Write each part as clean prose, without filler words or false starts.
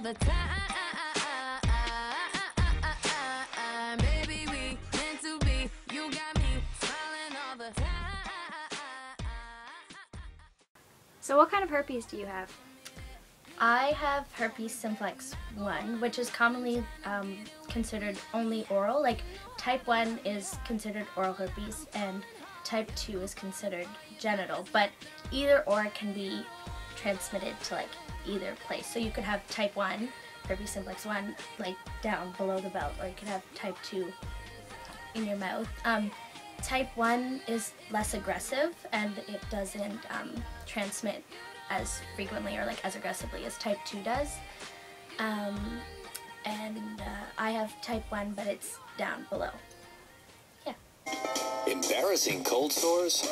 the time. Baby, we meant to be. You got me smiling all the time. So what kind of herpes do you have? I have herpes simplex 1, which is commonly considered only oral. Like type 1 is considered oral herpes and type 2 is considered genital, but either or can be transmitted to like either place. So you could have type 1, herpes simplex 1, like down below the belt, or you could have type 2 in your mouth. Type 1 is less aggressive and it doesn't transmit as frequently or like as aggressively as type 2 does. I have type 1, but it's down below. Yeah. Embarrassing cold sores?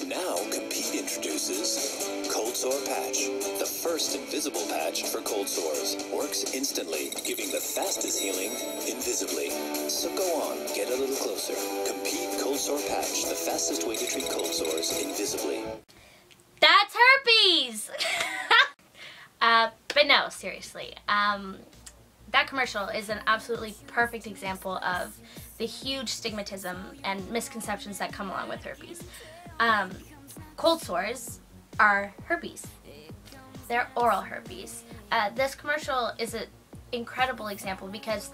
Now Compete introduces Cold Sore Patch, the first invisible patch for cold sores. Works instantly, giving the fastest healing invisibly. So go on, get a little closer. Compete Cold Sore Patch, the fastest way to treat cold sores invisibly. That's herpes! But no, seriously. That commercial is an absolutely perfect example of the huge stigmatism and misconceptions that come along with herpes. Cold sores are herpes. They're oral herpes. This commercial is an incredible example because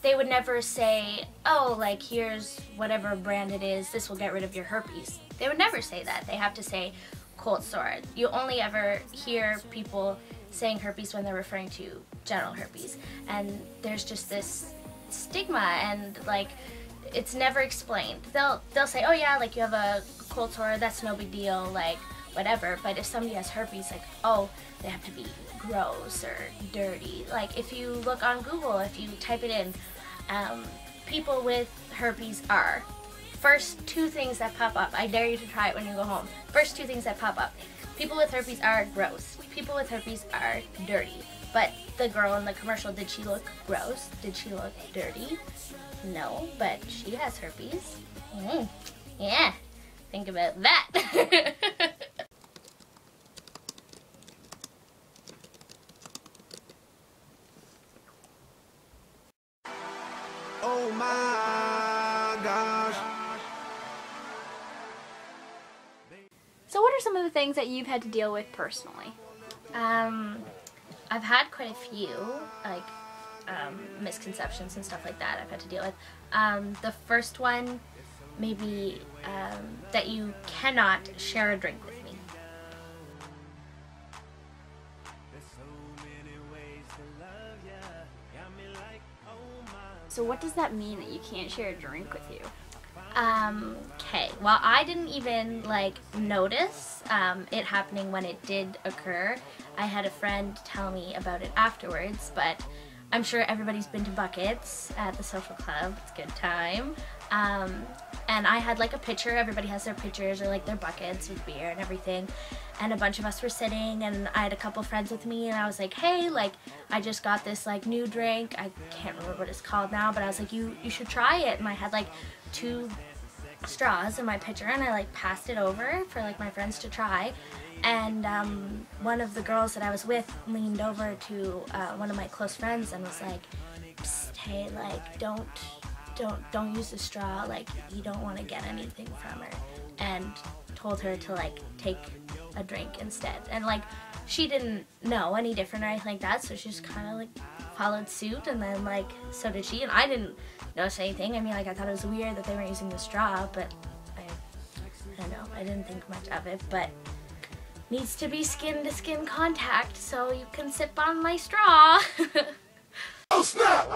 they would never say, oh, like here's whatever brand it is, this will get rid of your herpes. They would never say that. They have to say cold sore. You only ever hear people saying herpes when they're referring to genital herpes, and there's just this stigma and like it's never explained. They'll say, oh yeah, like you have a cold sore, that's no big deal, like whatever. But if somebody has herpes, like, oh, they have to be gross or dirty. Like if you look on Google, if you type it in, people with herpes are, first 2 things that pop up. I dare you to try it when you go home. First 2 things that pop up. People with herpes are gross. People with herpes are dirty. But the girl in the commercial, did she look gross? Did she look dirty? No, but she has herpes. Yeah, think about that. Oh my gosh. So what are some of the things that you've had to deal with personally? I've had quite a few, like, misconceptions and stuff like that I've had to deal with. The first one, maybe, that you cannot share a drink with me. So what does that mean that you can't share a drink with you? Okay, well, I didn't even like notice it happening when it did occur. I had a friend tell me about it afterwards, but I'm sure everybody's been to Buckets at the social club. It's a good time. And I had like a pitcher. Everybody has their pitchers or like their buckets with beer and everything. And a bunch of us were sitting, and I had a couple friends with me, and I was like, hey, like, I just got this like new drink. I can't remember what it's called now, but I was like, you should try it. And I had like 2 straws in my pitcher, and I like passed it over for like my friends to try. And one of the girls that I was with leaned over to one of my close friends and was like, psst, hey, like, don't use the straw, like, you don't want to get anything from her, and told her to like take a drink instead. And like, she didn't know any different or anything like that, so she just kind of like followed suit, and then like so did she, and I didn't notice anything. I mean, like, I thought it was weird that they weren't using the straw, but I don't know, I didn't think much of it. But needs to be skin to skin contact, so you can sip on my straw. Oh snap!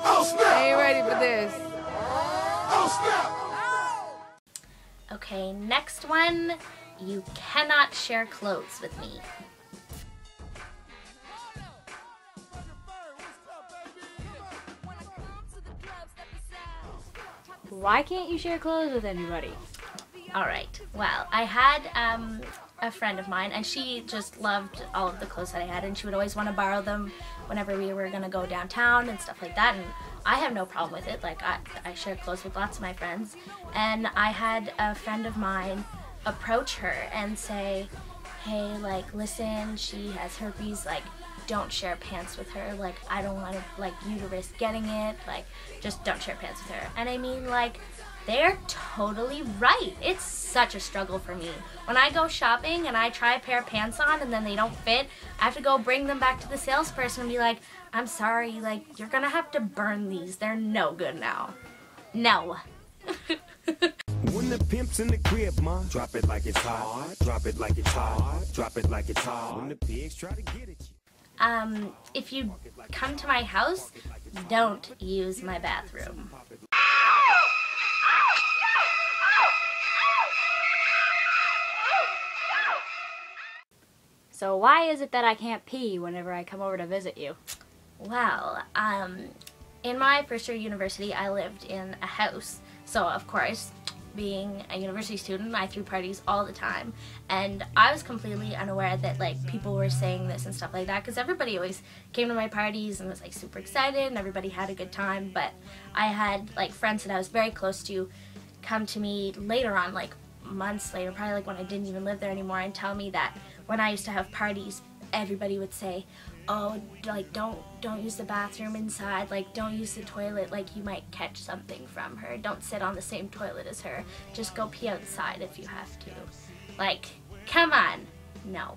Oh snap! I ain't ready for this. Oh snap! Okay, next one. You cannot share clothes with me. Why can't you share clothes with anybody? Alright, well, I had a friend of mine, and she just loved all of the clothes that I had, and she would always want to borrow them whenever we were going to go downtown and stuff like that, and I have no problem with it. Like, I share clothes with lots of my friends, and I had a friend of mine approach her and say, hey, like, listen, she has herpes, like, don't share pants with her, like, I don't want to, like, you to risk getting it, like, just don't share pants with her. And I mean, like, they're totally right. It's such a struggle for me. When I go shopping and I try a pair of pants on and then they don't fit, I have to go bring them back to the salesperson and be like, I'm sorry, like, you're gonna have to burn these. They're no good now. No. When the pimp's in the crib, ma, drop it like it's hot. Drop it like it's hot. Drop it like it's hot. When the pigs try to get at you. If you come to my house, don't use my bathroom. So why is it that I can't pee whenever I come over to visit you? Well, in my first year of university, I lived in a house. So, of course, being a university student, I threw parties all the time. And I was completely unaware that, like, people were saying this and stuff like that, because everybody always came to my parties and was, like, super excited and everybody had a good time. But I had, like, friends that I was very close to come to me later on, like, months later, probably, like, when I didn't even live there anymore, and tell me that when I used to have parties, everybody would say, oh, like, don't use the bathroom inside, like, don't use the toilet, like, you might catch something from her, don't sit on the same toilet as her, just go pee outside if you have to. Like, come on. No.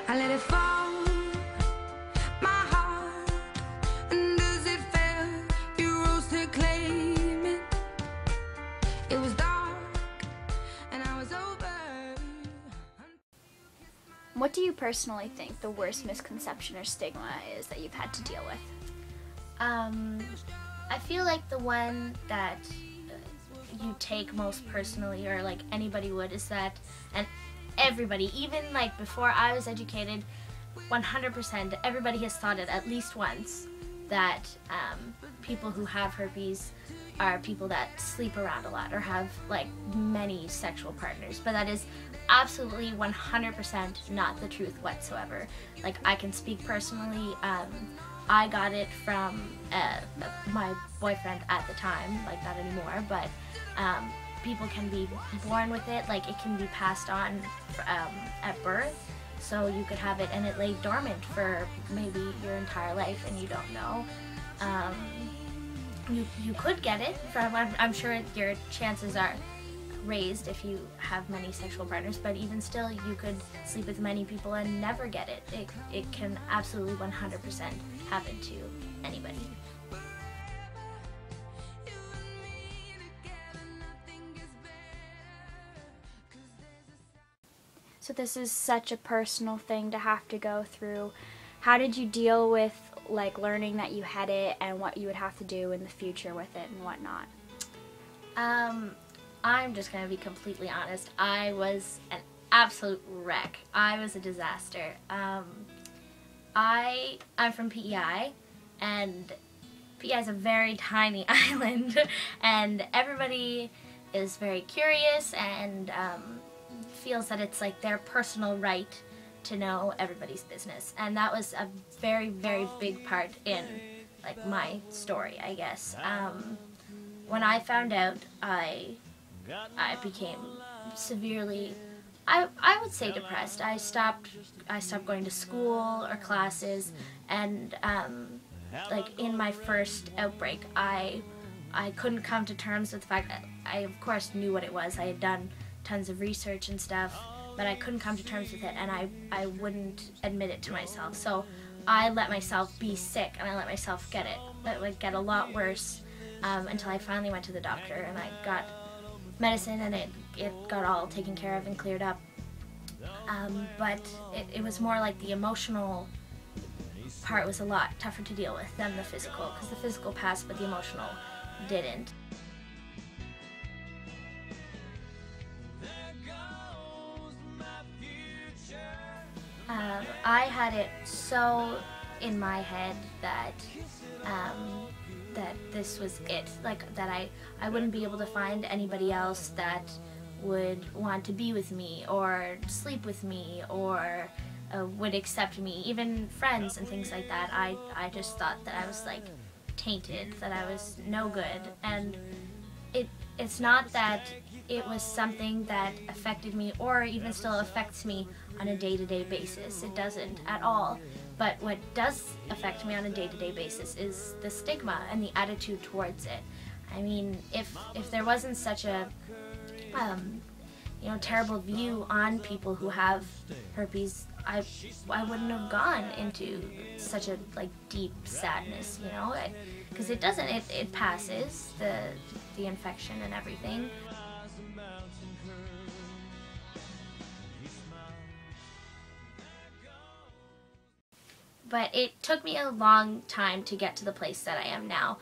I let it fall, my heart, and as it fell, you rose to claim it. It was dark, and I was over. What do you personally think the worst misconception or stigma is that you've had to deal with? I feel like the one that you take most personally, or like anybody would, is that, and everybody, even like before I was educated, 100%, everybody has thought it at least once, that people who have herpes are people that sleep around a lot or have like many sexual partners, but that is absolutely 100% not the truth whatsoever. Like, I can speak personally. I got it from my boyfriend at the time, like not anymore, but people can be born with it, like it can be passed on at birth, so you could have it and it lay dormant for maybe your entire life and you don't know. You could get it from, I'm sure your chances are raised if you have many sexual partners, but even still, you could sleep with many people and never get it. It can absolutely 100% happen to anybody. So this is such a personal thing to have to go through. How did you deal with like learning that you had it and what you would have to do in the future with it and whatnot? I'm just gonna be completely honest. I was an absolute wreck. I was a disaster. I'm from PEI, and PEI is a very tiny island, and everybody is very curious and feels that it's like their personal right to know everybody's business, and that was a very, very big part in like my story, I guess. When I found out, I became severely, I would say, depressed. I stopped going to school or classes, and like in my first outbreak, I couldn't come to terms with the fact that I of course knew what it was. I had done tons of research and stuff, but I couldn't come to terms with it, and I wouldn't admit it to myself. So I let myself be sick, and I let myself get a lot worse, until I finally went to the doctor and I got medicine, and it got all taken care of and cleared up. But it was more like the emotional part was a lot tougher to deal with than the physical, because the physical passed but the emotional didn't. I had it so in my head that that this was it, like that I wouldn't be able to find anybody else that would want to be with me or sleep with me or would accept me, even friends and things like that. I just thought that I was like tainted, that I was no good, and it's not that it was something that affected me or even still affects me on a day-to-day basis. It doesn't at all. But what does affect me on a day-to-day basis is the stigma and the attitude towards it. I mean, if there wasn't such a terrible view on people who have herpes, I wouldn't have gone into such a like deep sadness, you know, because it doesn't. It passes, the infection and everything. But it took me a long time to get to the place that I am now.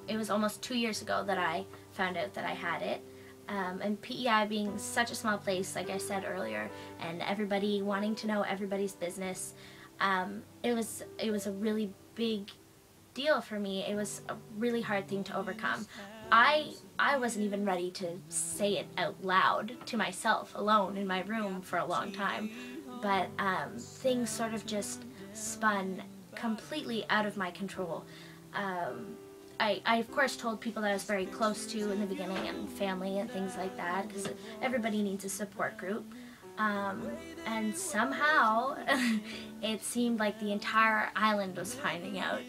It was almost 2 years ago that I found out that I had it. And PEI being such a small place, like I said earlier, and everybody wanting to know everybody's business, it was a really big deal for me. It was a really hard thing to overcome. I wasn't even ready to say it out loud to myself alone in my room for a long time, but things sort of just spun completely out of my control. I of course told people that I was very close to in the beginning, and family and things like that, because everybody needs a support group. And somehow it seemed like the entire island was finding out.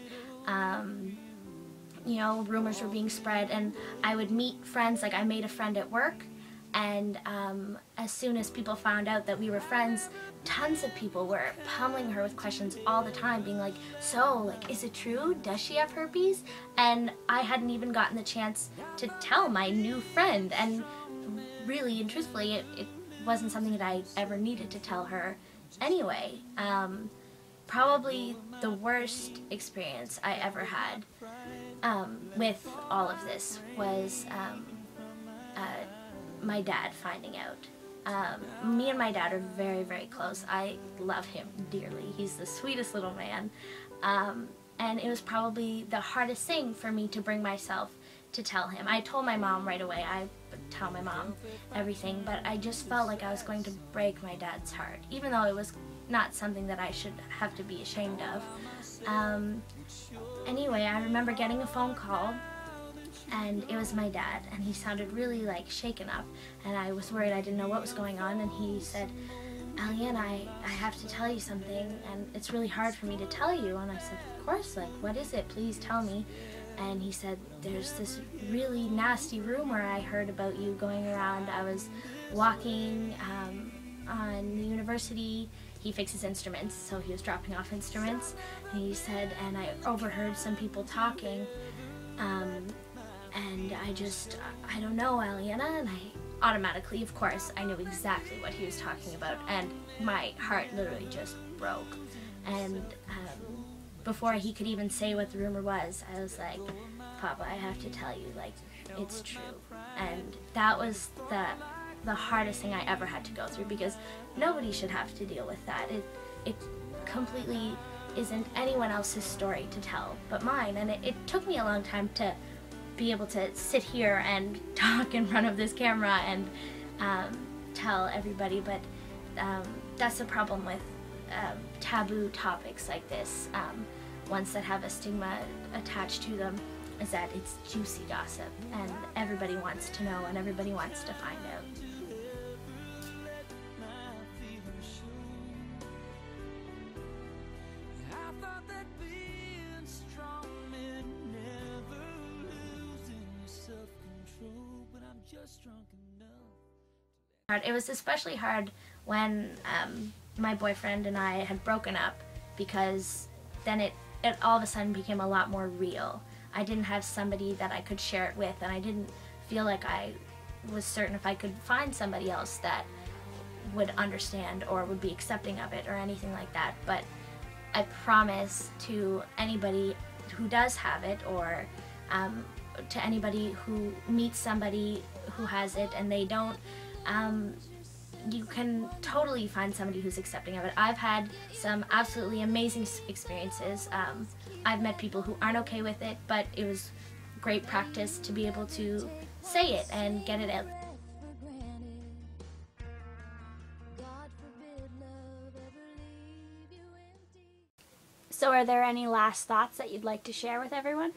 You know, rumors were being spread, and I would meet friends. Like, I made a friend at work, and as soon as people found out that we were friends, tons of people were pummeling her with questions all the time, being like, so, like, is it true? Does she have herpes? And I hadn't even gotten the chance to tell my new friend, and really and truthfully, it wasn't something that I ever needed to tell her anyway. Probably the worst experience I ever had with all of this was my dad finding out. Me and my dad are very, very close. I love him dearly. He's the sweetest little man. And it was probably the hardest thing for me to bring myself to tell him. I told my mom right away. I would tell my mom everything, but I just felt like I was going to break my dad's heart, even though it was not something that I should have to be ashamed of. Anyway, I remember getting a phone call, and it was my dad, and he sounded really like shaken up, and I was worried. I didn't know what was going on, and he said, "Alien, I have to tell you something, and it's really hard for me to tell you." And I said, "Of course, like, what is it? Please tell me." And he said, "There's this really nasty rumor I heard about you going around. I was walking on the university." He fixes instruments, so he was dropping off instruments, and he said, and I overheard some people talking, and I don't know, Aliena, and I automatically, of course, I knew exactly what he was talking about, and my heart literally just broke. And before he could even say what the rumor was, I was like, "Papa, I have to tell you, like, it's true." And that was the hardest thing I ever had to go through, because nobody should have to deal with that. It completely isn't anyone else's story to tell but mine, and it took me a long time to be able to sit here and talk in front of this camera and tell everybody, but that's the problem with taboo topics like this, ones that have a stigma attached to them, is that it's juicy gossip, and everybody wants to know and everybody wants to find out. It was especially hard when my boyfriend and I had broken up, because then it all of a sudden became a lot more real. I didn't have somebody that I could share it with, and I didn't feel like I was certain if I could find somebody else that would understand or would be accepting of it or anything like that. But I promise to anybody who does have it, or to anybody who meets somebody who has it and they don't, you can totally find somebody who's accepting of it. I've had some absolutely amazing experiences. I've met people who aren't okay with it, but it was great practice to be able to say it and get it out. So are there any last thoughts that you'd like to share with everyone?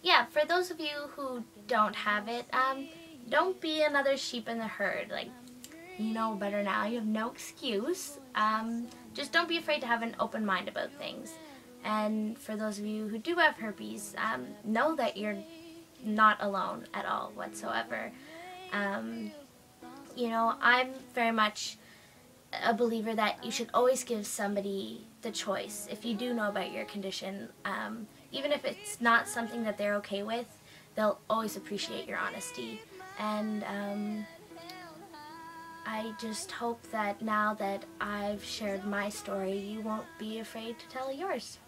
Yeah, for those of you who don't have it, don't be another sheep in the herd. Like, you know better now, you have no excuse. Just don't be afraid to have an open mind about things. And for those of you who do have herpes, know that you're not alone at all whatsoever. You know, I'm very much a believer that you should always give somebody the choice. If you do know about your condition, even if it's not something that they're okay with, they'll always appreciate your honesty. And I just hope that now that I've shared my story, you won't be afraid to tell yours.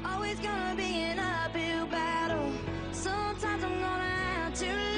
Always gonna be an uphill battle. Sometimes I'm gonna have to